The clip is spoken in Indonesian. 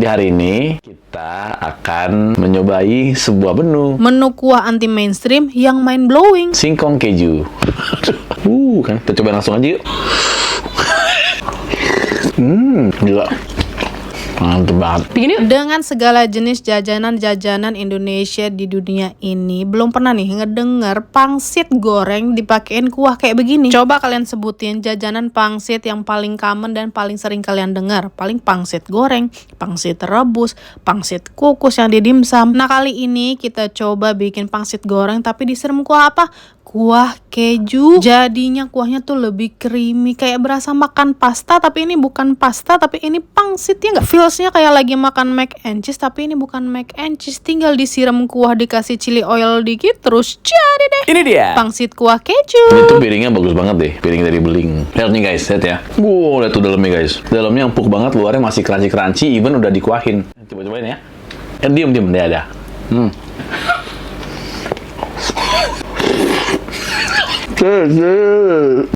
Jadi hari ini kita akan mencobai sebuah menu kuah anti mainstream yang mind blowing. singkong keju. Kan kita coba langsung aja yuk. Gila. Mantep banget. Dengan segala jenis jajanan-jajanan Indonesia di dunia ini, belum pernah nih ngedenger pangsit goreng dipakein kuah kayak begini. Coba kalian sebutin jajanan pangsit yang paling common dan paling sering kalian dengar. Paling pangsit goreng, pangsit rebus, pangsit kukus yang di dimsum. Nah, kali ini kita coba bikin pangsit goreng tapi disiram kuah apa? Kuah keju. Jadinya kuahnya tuh lebih creamy, kayak berasa makan pasta, tapi ini bukan pasta, tapi ini pangsit, ya nggak? Feelsnya kayak lagi makan mac and cheese, tapi ini bukan mac and cheese. Tinggal disiram kuah, dikasih chili oil dikit, terus jadi deh. Ini dia. Pangsit kuah keju. Ini tuh piringnya bagus banget deh. Piring dari Beling. Lihat nih guys, lihat ya. Lihat tuh dalamnya guys. Dalamnya empuk banget, luarnya masih crunchy-crunchy, even udah dikuahin. Coba-cobain ya. Diem, dia ada.